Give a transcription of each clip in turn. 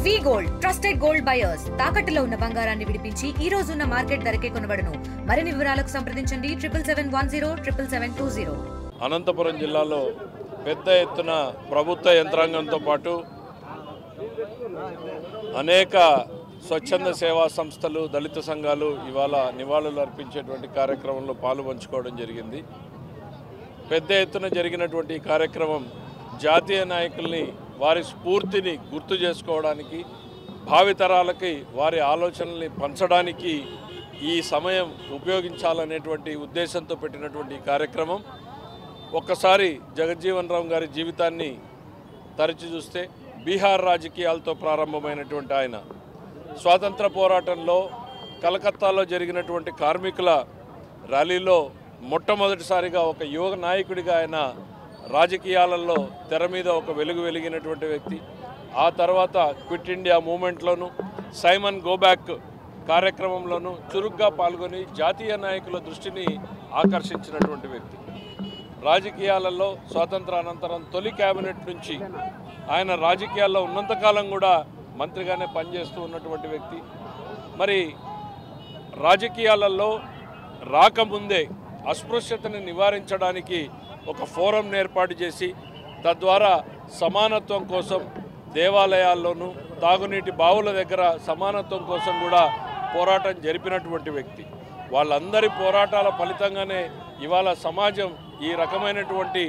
వి gold trusted gold buyers తాకట్టులో ఉన్న బంగారాన్ని విడిపించి ఈ రోజు ఉన్న మార్కెట్ ధరకే కొనబడును. మరిన్ని వివరాలకు సంప్రదించండి 77107720. అనంతపురం జిల్లాలో పెద్ద ఎత్తున ప్రభుత్వ యంత్రాంగంతో పాటు అనేక స్వచ్ఛంద సేవా సంస్థలు, దళిత సంఘాలు ఇవాళ నివాళులు అర్పించేటువంటి కార్యక్రమంలో పాలుపంచుకోవడం జరిగింది. పెద్ద ఎత్తున జరిగినటువంటి కార్యక్రమం జాతీయ నాయకుల్ని, వారి స్ఫూర్తిని గుర్తు చేసుకోవడానికి, భావితరాలకి వారి ఆలోచనల్ని పంచడానికి ఈ సమయం ఉపయోగించాలనేటువంటి ఉద్దేశంతో పెట్టినటువంటి కార్యక్రమం. ఒక్కసారి జగజ్జీవన్ రామ్ గారి జీవితాన్ని తరచి చూస్తే బీహార్ రాజకీయాలతో ప్రారంభమైనటువంటి ఆయన స్వాతంత్ర పోరాటంలో కలకత్తాలో జరిగినటువంటి కార్మికుల ర్యాలీలో మొట్టమొదటిసారిగా ఒక యువ నాయకుడిగా ఆయన రాజకీయాలలో తెర మీద ఒక వెలుగు వెలిగినటువంటి వ్యక్తి. ఆ తర్వాత క్విట్ ఇండియా మూమెంట్లోనూ, సైమన్ గోబ్యాక్ కార్యక్రమంలోనూ చురుగ్గా పాల్గొని జాతీయ నాయకుల దృష్టిని ఆకర్షించినటువంటి వ్యక్తి. రాజకీయాలలో స్వాతంత్ర అనంతరం తొలి క్యాబినెట్ నుంచి ఆయన రాజకీయాల్లో ఉన్నంతకాలం కూడా మంత్రిగానే పనిచేస్తూ ఉన్నటువంటి వ్యక్తి. మరి రాజకీయాలలో రాకముందే అస్పృశ్యతని నివారించడానికి ఒక ఫోరం ఏర్పాటు చేసి తద్వారా సమానత్వం కోసం దేవాలయాల్లోనూ, తాగునీటి బావుల దగ్గర సమానత్వం కోసం కూడా పోరాటం జరిపినటువంటి వ్యక్తి. వాళ్ళందరి పోరాటాల ఫలితంగానే ఇవాళ సమాజం ఈ రకమైనటువంటి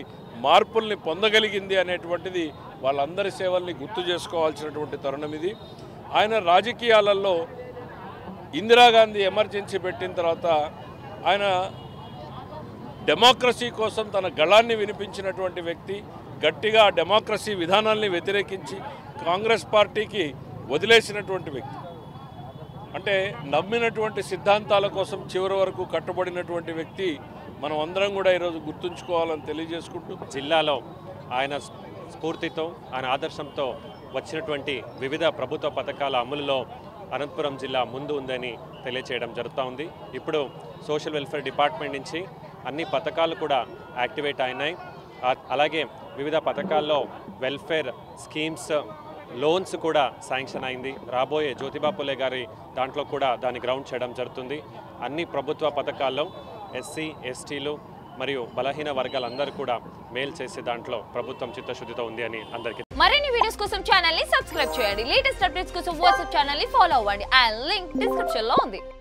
మార్పుల్ని పొందగలిగింది అనేటువంటిది వాళ్ళందరి సేవల్ని గుర్తు చేసుకోవాల్సినటువంటి తరుణం ఇది. ఆయన రాజకీయాలలో ఇందిరాగాంధీ ఎమర్జెన్సీ పెట్టిన తర్వాత ఆయన డెమోక్రసీ కోసం తన గళాన్ని వినిపించినటువంటి వ్యక్తి. గట్టిగా డెమోక్రసీ విధానాల్ని వ్యతిరేకించి కాంగ్రెస్ పార్టీకి వదిలేసినటువంటి వ్యక్తి. అంటే నమ్మినటువంటి సిద్ధాంతాల కోసం చివరి వరకు కట్టుబడినటువంటి వ్యక్తి. మనం అందరం కూడా ఈరోజు గుర్తుంచుకోవాలని తెలియజేసుకుంటూ, జిల్లాలో ఆయన స్ఫూర్తితో, ఆయన ఆదర్శంతో వచ్చినటువంటి వివిధ ప్రభుత్వ పథకాల అమలులో అనంతపురం జిల్లా ముందు ఉందని తెలియచేయడం జరుగుతూ ఉంది. ఇప్పుడు సోషల్ వెల్ఫేర్ డిపార్ట్మెంట్ నుంచి అన్ని పథకాలు కూడా యాక్టివేట్ అయినాయి. అలాగే వివిధ పథకాల్లో వెల్ఫేర్ స్కీమ్స్, లోన్స్ కూడా శాంక్షన్ అయింది. రాబోయే జ్యోతిబా పులే గారి దాంట్లో కూడా దాన్ని గ్రౌండ్ చేయడం జరుగుతుంది. అన్ని ప్రభుత్వ పథకాల్లో ఎస్సీ, ఎస్టీలు మరియు బలహీన వర్గాలందరూ కూడా మేలు చేసే దాంట్లో ప్రభుత్వం చిత్తశుద్ధితో ఉంది అని అందరికీ. మరిన్ని వీడియోస్ కోసం ఛానల్ ని సబ్స్క్రైబ్ చేయండి. లేటెస్ట్ అప్డేట్స్ కోసం వాట్సాప్ ఛానల్ ని ఫాలో అవ్వండి. ఆ లింక్ డిస్క్రిప్షన్ లో ఉంది.